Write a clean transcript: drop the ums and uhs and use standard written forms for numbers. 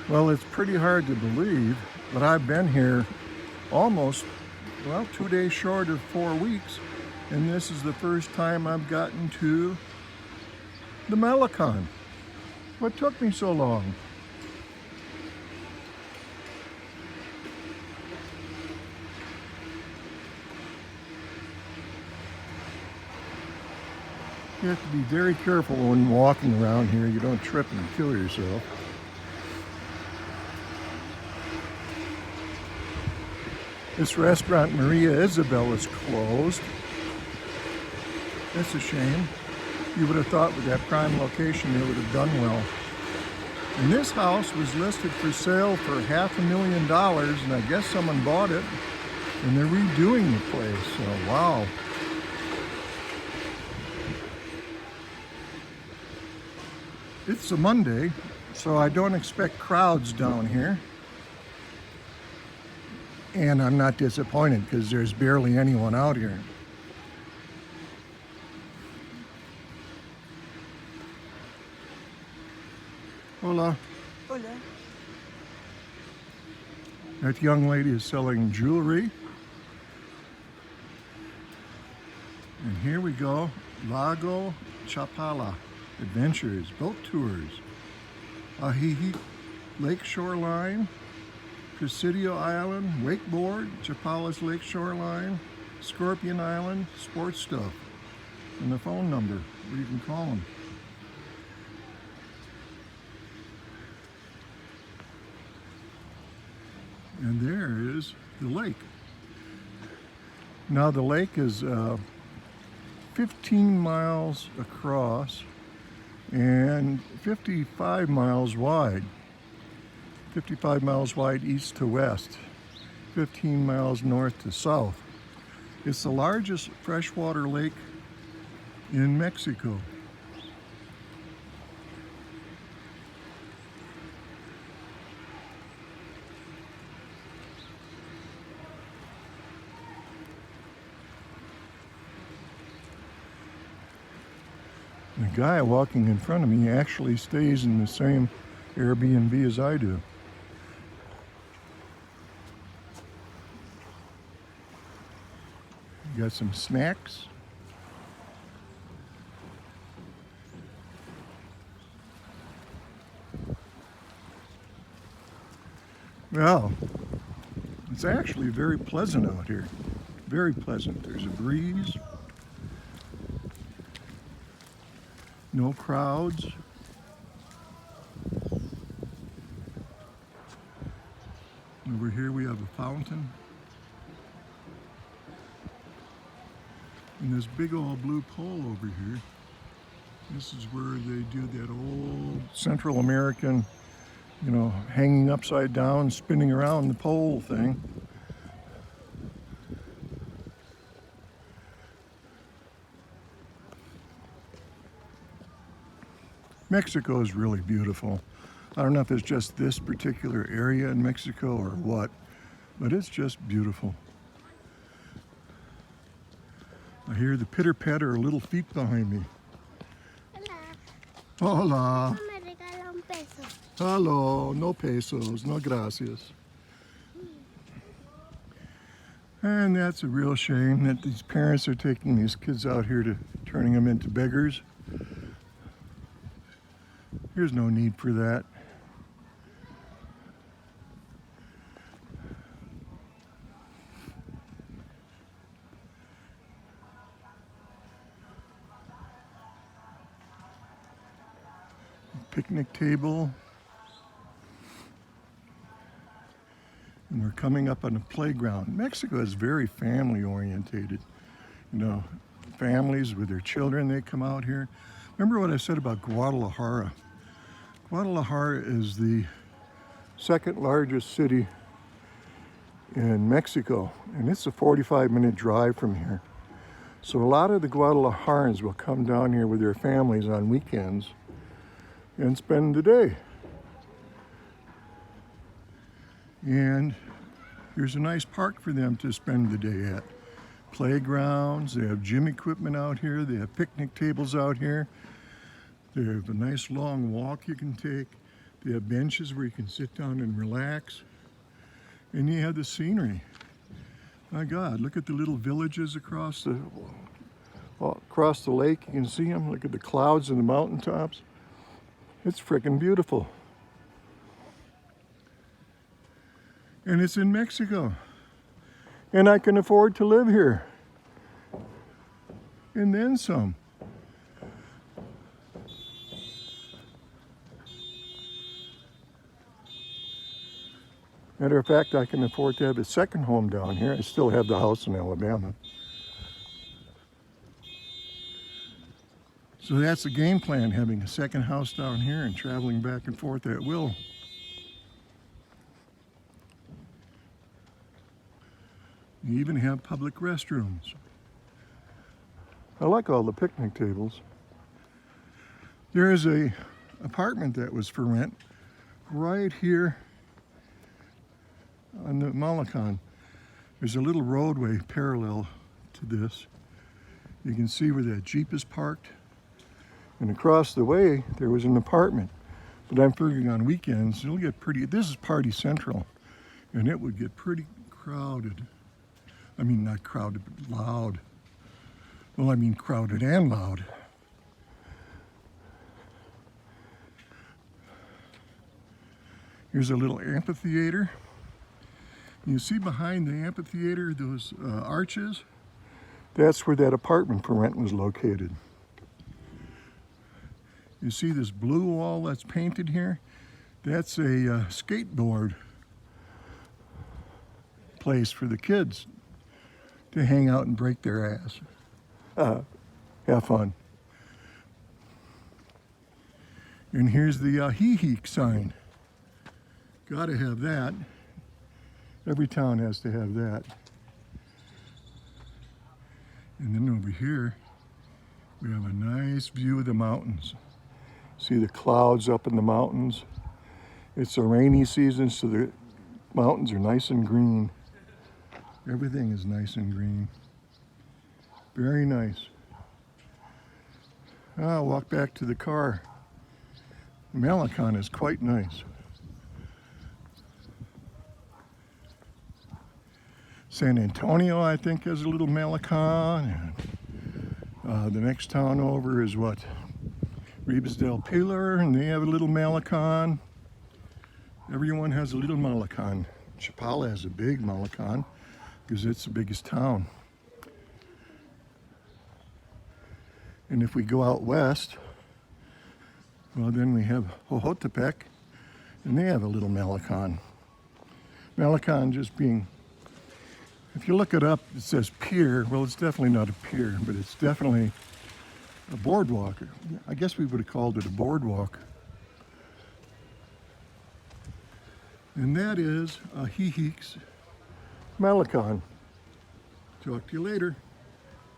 Well, it's pretty hard to believe, but I've been here almost, well, 2 days short of 4 weeks, and this is the first time I've gotten to the malecón. What took me so long? You have to be very careful when walking around here. You don't trip and kill yourself. This restaurant, Maria Isabel, is closed. That's a shame. You would have thought with that prime location they would have done well. And this house was listed for sale for $500,000, and I guess someone bought it, and they're redoing the place, so wow. It's a Monday, so I don't expect crowds down here. And I'm not disappointed because there's barely anyone out here. Hola. Hola. That young lady is selling jewelry. And here we go, Lake Chapala Adventures, boat tours. Ajijic Lake Shoreline, Presidio Island, wakeboard, Chapala's Lake Shoreline, Scorpion Island, sports stuff, and the phone number where you can call them. And there is the lake. Now the lake is 15 miles across and 55 miles wide. 55 miles wide east to west, 15 miles north to south. It's the largest freshwater lake in Mexico. The guy walking in front of me actually stays in the same Airbnb as I do. Got some snacks. Well, it's actually very pleasant out here. Very pleasant. There's a breeze. No crowds. Over here we have a fountain. And this big old blue pole over here, this is where they do that old Central American, you know, hanging upside down, spinning around the pole thing. Mexico is really beautiful. I don't know if it's just this particular area in Mexico or what, but it's just beautiful. I hear the pitter-patter of little feet behind me. Hola. Hola. Me regala un peso. Hello. No pesos. No gracias. And that's a real shame that these parents are taking these kids out here to turning them into beggars. There's no need for that. Picnic table. And we're coming up on a playground. Mexico is very family orientated. You know, families with their children, they come out here. Remember what I said about Guadalajara? Guadalajara is the second largest city in Mexico, and it's a 45-minute drive from here. So a lot of the Guadalajarans will come down here with their families on weekends and spend the day. And here's a nice park for them to spend the day at. Playgrounds, they have gym equipment out here, they have picnic tables out here. They have a nice long walk you can take. They have benches where you can sit down and relax. And you have the scenery. My God, look at the little villages across the lake. You can see them. Look at the clouds and the mountaintops. It's freaking beautiful. And it's in Mexico. And I can afford to live here. And then some. Matter of fact, I can afford to have a second home down here. I still have the house in Alabama. So that's the game plan, having a second house down here and traveling back and forth at will. You even have public restrooms. I like all the picnic tables. There is a apartment that was for rent right here on the malecón. There's a little roadway parallel to this. You can see where that Jeep is parked. And across the way, there was an apartment. But I'm figuring on weekends, it'll get pretty, this is Party Central, and it would get pretty crowded. I mean, not crowded, but loud. Well, I mean crowded and loud. Here's a little amphitheater. You see behind the amphitheater those arches? That's where that apartment for rent was located. You see this blue wall that's painted here? That's a skateboard place for the kids to hang out and break their ass. Have fun. And here's the Ajijic sign. Gotta have that. Every town has to have that. And then over here, we have a nice view of the mountains. See the clouds up in the mountains. It's a rainy season, so the mountains are nice and green. Everything is nice and green. Very nice. I'll walk back to the car. The malecón is quite nice. San Antonio, I think, has a little malecón. The next town over is what? Ribes del Pilar, and they have a little malecón. Everyone has a little malecón. Chapala has a big malecón because it's the biggest town. And if we go out west, well, then we have Jojotepec, and they have a little malecón. Malecón just being, if you look it up, it says pier. Well, it's definitely not a pier, but it's definitely a boardwalk. I guess we would have called it a boardwalk. And that is Ajijic Malecón. Talk to you later.